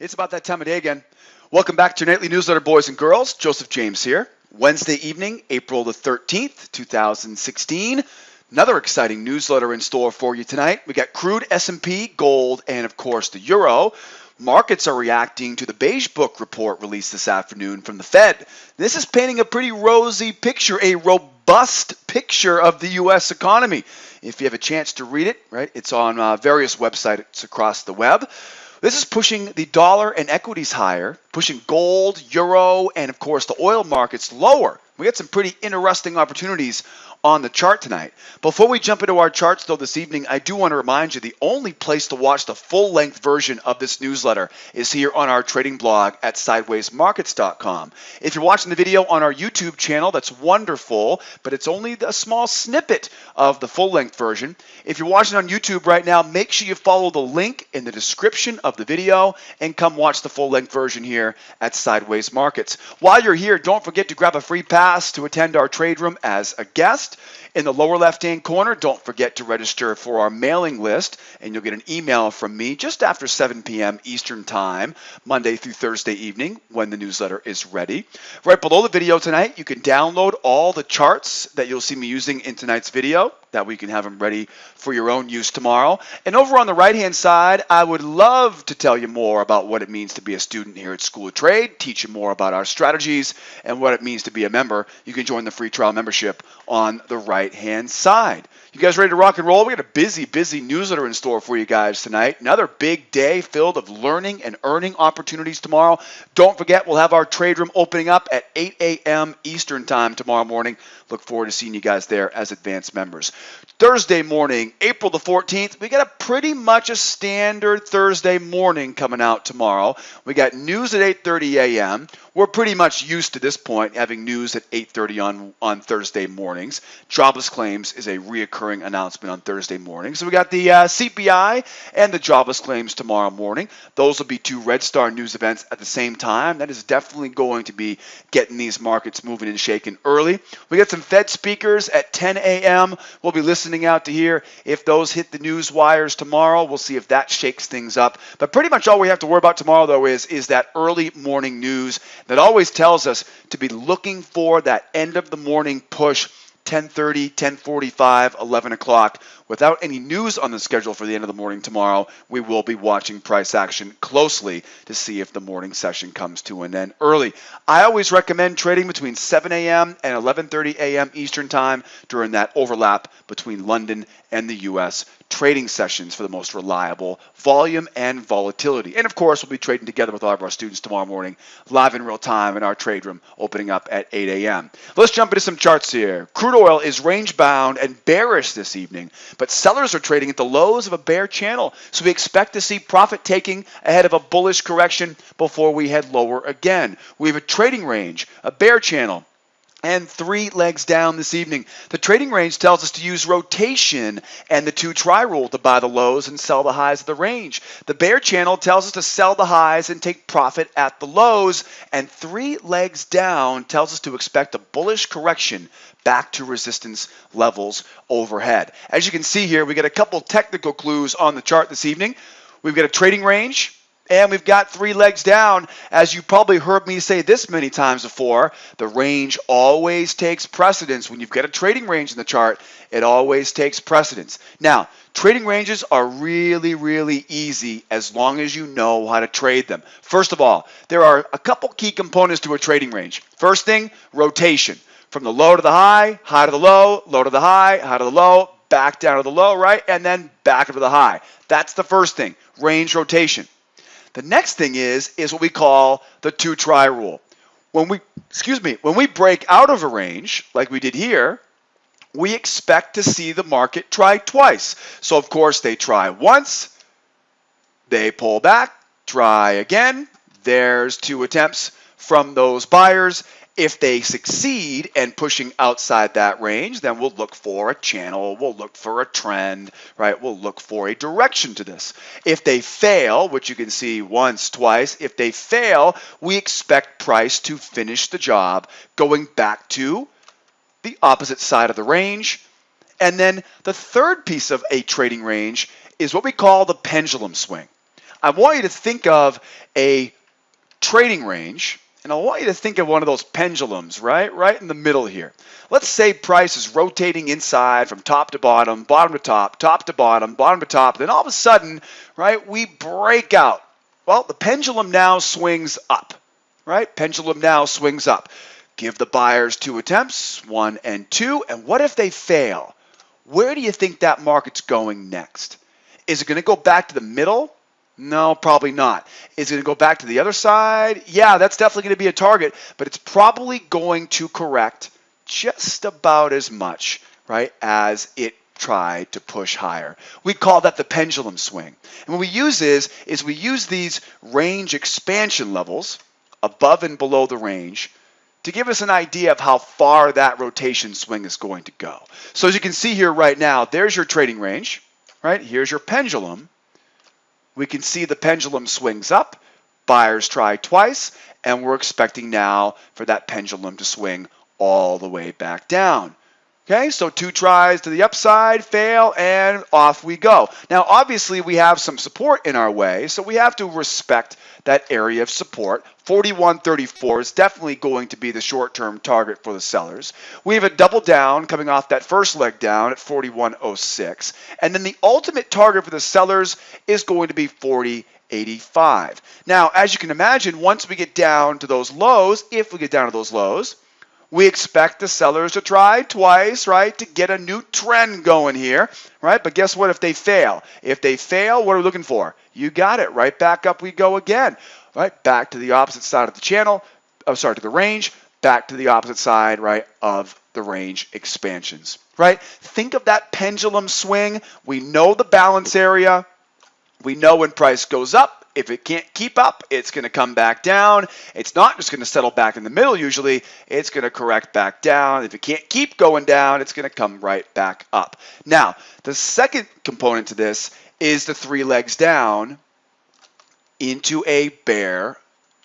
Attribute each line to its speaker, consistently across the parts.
Speaker 1: It's about that time of day again. Welcome back to your nightly newsletter, boys and girls. Joseph James here. Wednesday evening, April the 13th, 2016. Another exciting newsletter in store for you tonight. We got crude, S&P, gold, and of course the euro. Markets are reacting to the Beige Book report released this afternoon from the Fed. This is painting a pretty rosy picture, a robust picture of the U.S. economy. If you have a chance to read it, right, it's on various websites across the web. This is pushing the dollar and equities higher, pushing gold, euro, and of course the oil markets lower. We got some pretty interesting opportunities on the chart tonight. Before we jump into our charts though this evening, I do want to remind you the only place to watch the full-length version of this newsletter is here on our trading blog at sidewaysmarkets.com. If you're watching the video on our YouTube channel, that's wonderful, but it's only a small snippet of the full-length version. If you're watching on YouTube right now, make sure you follow the link in the description of the video and come watch the full-length version here at Sideways Markets. While you're here, don't forget to grab a free pass to attend our trade room as a guest. In the lower left-hand corner, don't forget to register for our mailing list, and you'll get an email from me just after 7 p.m. Eastern Time, Monday through Thursday evening, when the newsletter is ready. Right below the video tonight, you can download all the charts that you'll see me using in tonight's video. That way you can have them ready for your own use tomorrow. And over on the right-hand side, I would love to tell you more about what it means to be a student here at School of Trade, teach you more about our strategies, and what it means to be a member. You can join the free trial membership on the right-hand side. You guys ready to rock and roll? We got a busy newsletter in store for you guys tonight. Another big day filled of learning and earning opportunities tomorrow. Don't forget, we'll have our trade room opening up at 8 a.m. Eastern Time tomorrow morning. Look forward to seeing you guys there as advanced members. Thursday morning, April the 14th, we got a pretty much a standard Thursday morning coming out tomorrow. We got news at 8:30 a.m. We're pretty much used to this point having news at 8:30 on Thursday mornings. Jobless claims is a reoccurring announcement on Thursday morning. So we got the CPI and the jobless claims tomorrow morning. Those will be two Red Star news events at the same time. That is definitely going to be getting these markets moving and shaking early. We got some Fed speakers at 10 a.m. We'll be listening out to hear if those hit the news wires tomorrow. We'll see if that shakes things up. But pretty much all we have to worry about tomorrow, though, is that early morning news that always tells us to be looking for that end of the morning push, 10:30, 10:45, 11 o'clock. Without any news on the schedule for the end of the morning tomorrow, we will be watching price action closely to see if the morning session comes to an end early. I always recommend trading between 7 a.m. and 11:30 a.m. Eastern Time during that overlap between London and the U.S. trading sessions for the most reliable volume and volatility. And of course, we'll be trading together with all of our students tomorrow morning, live in real time in our trade room, opening up at 8 a.m. Let's jump into some charts here. Crude oil is range bound and bearish this evening, but sellers are trading at the lows of a bear channel. So we expect to see profit taking ahead of a bullish correction before we head lower again. We have a trading range, a bear channel, and three legs down this evening. The trading range tells us to use rotation and the 2-try rule to buy the lows and sell the highs of the range. The bear channel tells us to sell the highs and take profit at the lows. And three legs down tells us to expect a bullish correction back to resistance levels overhead. As you can see here, we got a couple technical clues on the chart this evening. We've got a trading range, and we've got three legs down. As you probably heard me say this many times before, the range always takes precedence. When you've got a trading range in the chart, it always takes precedence. Now, trading ranges are really easy as long as you know how to trade them. First of all, there are a couple key components to a trading range. First thing, rotation. From the low to the high, high to the low to the high to the low, back down to the low, right? And then back up to the high. That's the first thing, range rotation. The next thing is what we call the 2-try rule. When we break out of a range, like we did here, we expect to see the market try twice. So of course they try once, they pull back, try again. There's two attempts from those buyers. If they succeed in pushing outside that range, then we'll look for a channel, we'll look for a trend, right? We'll look for a direction to this. If they fail, which you can see once, twice, if they fail, we expect price to finish the job going back to the opposite side of the range. And then the third piece of a trading range is what we call the pendulum swing. I want you to think of a trading range, and I want you to think of one of those pendulums, right in the middle here. Let's say price is rotating inside from top to bottom, bottom to top to bottom, bottom to top. Then all of a sudden, right, we break out. Well, the pendulum now swings up, right? Pendulum now swings up. Give the buyers 2 attempts, 1 and 2, and what if they fail? Where do you think that market's going next? Is it going to go back to the middle? No, probably not. Is it going to go back to the other side? Yeah, that's definitely going to be a target, but it's probably going to correct just about as much, right, as it tried to push higher. We call that the pendulum swing. And what we use is we use these range expansion levels above and below the range to give us an idea of how far that rotation swing is going to go. So as you can see here right now, there's your trading range, right? Here's your pendulum. We can see the pendulum swings up, buyers try twice, and we're expecting now for that pendulum to swing all the way back down. Okay, so 2 tries to the upside, fail, and off we go. Now, obviously, we have some support in our way, so we have to respect that area of support. 41.34 is definitely going to be the short-term target for the sellers. We have a double down coming off that first leg down at 41.06, and then the ultimate target for the sellers is going to be 40.85. Now, as you can imagine, once we get down to those lows, if we get down to those lows, we expect the sellers to try twice, right, to get a new trend going here, right? But guess what if they fail? If they fail, what are we looking for? You got it, right back up we go again, right? Back to the opposite side of the channel, to the range, back to the opposite side, right, of the range expansions, right? Think of that pendulum swing. We know the balance area. We know when price goes up. If it can't keep up, it's going to come back down. It's not just going to settle back in the middle usually. It's going to correct back down. If it can't keep going down, it's going to come right back up. Now, the second component to this is the 3 legs down into a bear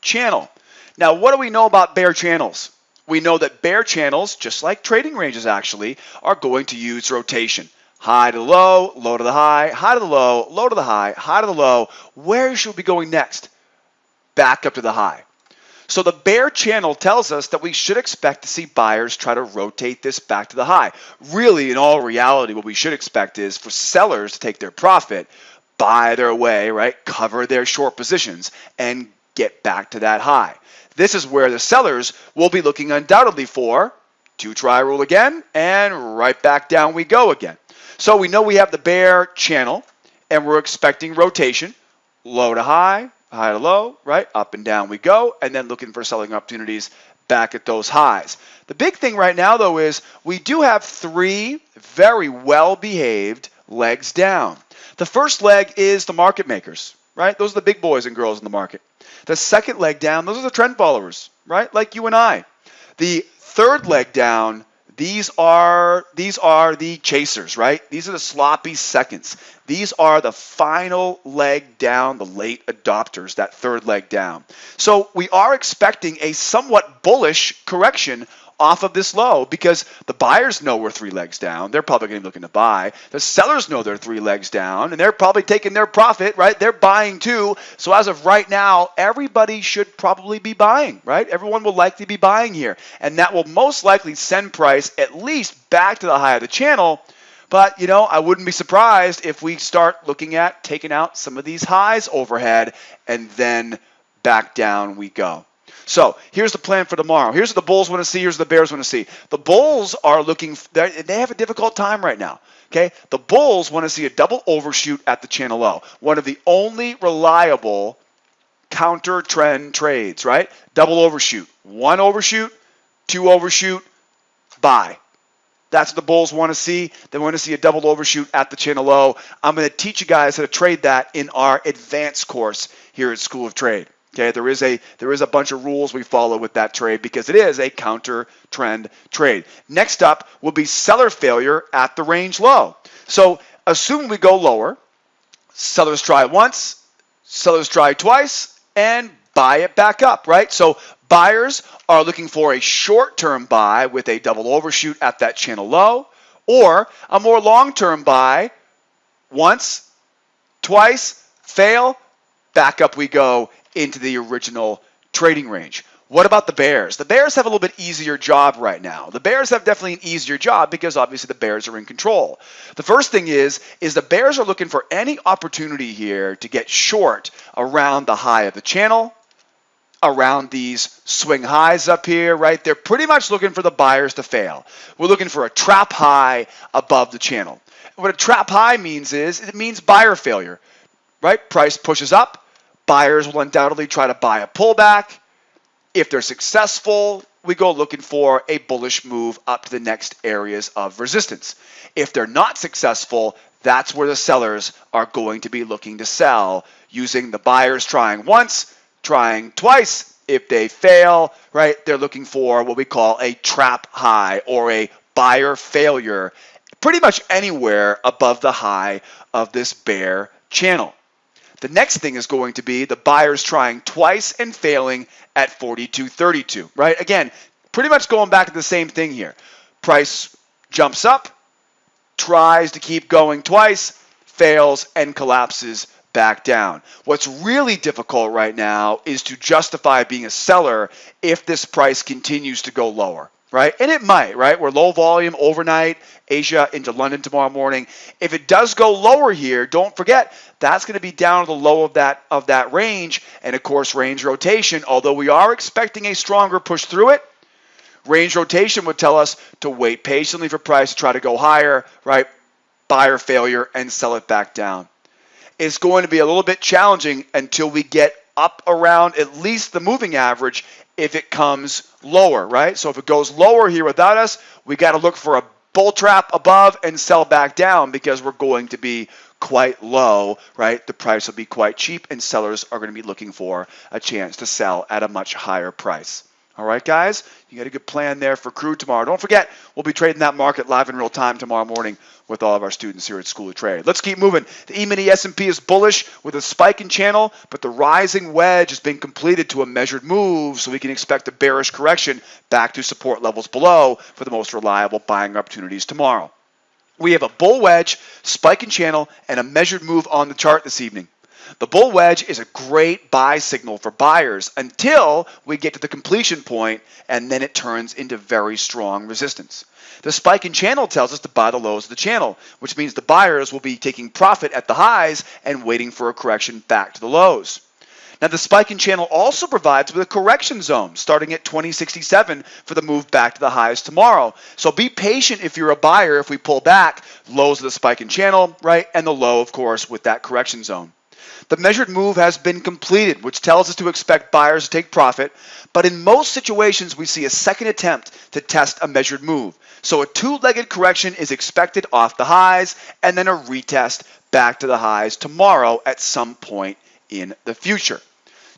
Speaker 1: channel. Now, what do we know about bear channels? We know that bear channels, just like trading ranges actually, are going to use rotation. High to the low, low to the high, high to the low, low to the high, high to the low. Where should we be going next? Back up to the high. So the bear channel tells us that we should expect to see buyers try to rotate this back to the high. Really, in all reality, what we should expect is for sellers to take their profit, buy their way, right, cover their short positions, and get back to that high. This is where the sellers will be looking undoubtedly for 2-try rule again, and right back down we go again. So we know we have the bear channel, and we're expecting rotation, low to high, high to low, right? Up and down we go, and then looking for selling opportunities back at those highs. The big thing right now, though, is we do have 3 very well-behaved legs down. The first leg is the market makers, right? Those are the big boys and girls in the market. The second leg down, those are the trend followers, right? Like you and I. The third leg down, these are the chasers, right? These are the sloppy seconds. These are the final leg down, the late adopters, that third leg down. So we are expecting a somewhat bullish correction off of this low because the buyers know we're 3 legs down. They're probably going to be looking to buy. The sellers know they're 3 legs down, and they're probably taking their profit, right? They're buying too. So as of right now, everybody should probably be buying, right? Everyone will likely be buying here, and that will most likely send price at least back to the high of the channel. But, you know, I wouldn't be surprised if we start looking at taking out some of these highs overhead, and then back down we go. So here's the plan for tomorrow. Here's what the bulls want to see. Here's what the bears want to see. The bulls are looking, they have a difficult time right now. Okay, the bulls want to see a double overshoot at the channel low. One of the only reliable counter trend trades, right? Double overshoot. 1 overshoot, 2 overshoot, buy. That's what the bulls want to see. They want to see a double overshoot at the channel low. I'm going to teach you guys how to trade that in our advanced course here at School of Trade. Okay, there is a bunch of rules we follow with that trade because it is a counter trend trade. Next up will be seller failure at the range low. So assume we go lower, sellers try once, sellers try twice, and buy it back up, right? So buyers are looking for a short-term buy with a double overshoot at that channel low, or a more long-term buy once, twice, fail, back up we go into the original trading range. What about the bears? The bears have a little bit easier job right now. The bears have definitely an easier job because obviously the bears are in control. The first thing is the bears are looking for any opportunity here to get short around the high of the channel, around these swing highs up here, right? They're pretty much looking for the buyers to fail. We're looking for a trap high above the channel. What a trap high means is it means buyer failure, right? Price pushes up. Buyers will undoubtedly try to buy a pullback. If they're successful, we go looking for a bullish move up to the next areas of resistance. If they're not successful, that's where the sellers are going to be looking to sell, using the buyers trying once, trying twice. If they fail, right, they're looking for what we call a trap high or a buyer failure, pretty much anywhere above the high of this bear channel. The next thing is going to be the buyers trying twice and failing at 42.32, right? Again, pretty much going back to the same thing here. Price jumps up, tries to keep going twice, fails, and collapses back down. What's really difficult right now is to justify being a seller if this price continues to go lower, right? And it might, right? We're low volume overnight, Asia into London tomorrow morning. If it does go lower here, don't forget that's going to be down to the low of that range, and of course range rotation. Although we are expecting a stronger push through it, range rotation would tell us to wait patiently for price to try to go higher, right? Buyer failure and sell it back down. It's going to be a little bit challenging until we get up around at least the moving average if it comes lower, right? So if it goes lower here without us, we got to look for a bull trap above and sell back down because we're going to be quite low, right? The price will be quite cheap and sellers are going to be looking for a chance to sell at a much higher price. All right, guys, you got a good plan there for crude tomorrow. Don't forget, we'll be trading that market live in real time tomorrow morning with all of our students here at School of Trade. Let's keep moving. The E-mini S&P is bullish with a spike in channel, but the rising wedge has been completed to a measured move, so we can expect a bearish correction back to support levels below for the most reliable buying opportunities tomorrow. We have a bull wedge, spike in channel, and a measured move on the chart this evening. The bull wedge is a great buy signal for buyers until we get to the completion point, and then it turns into very strong resistance. The spike in channel tells us to buy the lows of the channel, which means the buyers will be taking profit at the highs and waiting for a correction back to the lows. Now, the spike in channel also provides with a correction zone starting at 2067 for the move back to the highs tomorrow. So be patient if you're a buyer if we pull back, lows of the spike in channel, right, and the low, of course, with that correction zone. The measured move has been completed, which tells us to expect buyers to take profit, but in most situations we see a second attempt to test a measured move. So a two-legged correction is expected off the highs and then a retest back to the highs tomorrow at some point in the future.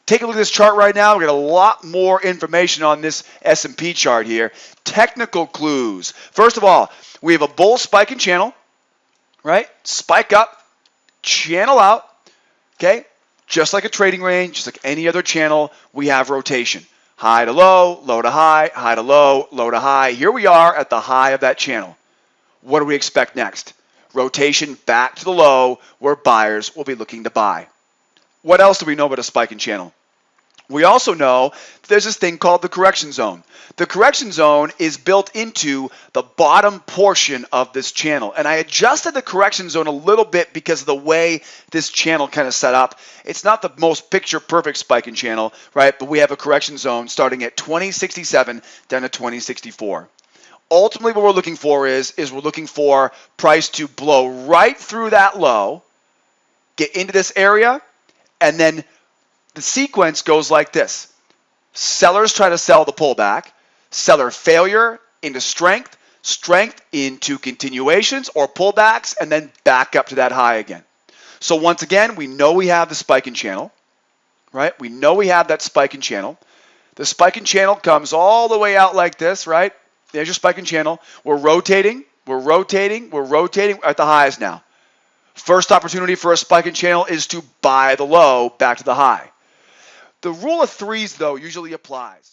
Speaker 1: Take a look at this chart right now. We got a lot more information on this S&P chart here. Technical clues. First of all, we have a bull spike in channel, right? Spike up, channel out. Okay, just like a trading range, just like any other channel, we have rotation. High to low, low to high, high to low, low to high. Here we are at the high of that channel. What do we expect next? Rotation back to the low where buyers will be looking to buy. What else do we know about a spike in channel? We also know there's this thing called the correction zone. The correction zone is built into the bottom portion of this channel. And I adjusted the correction zone a little bit because of the way this channel kind of set up. It's not the most picture-perfect spike in channel, right? But we have a correction zone starting at 2067 down to 2064. Ultimately, what we're looking for is we're looking for price to blow right through that low, get into this area, and then the sequence goes like this. Sellers try to sell the pullback, seller failure into strength, strength into continuations or pullbacks, and then back up to that high again. So once again, we know we have the spike in channel, right? We know we have that spike in channel. The spike in channel comes all the way out like this, right? There's your spike in channel. We're rotating at the highs now. First opportunity for a spike in channel is to buy the low back to the high. The rule of threes, though, usually applies.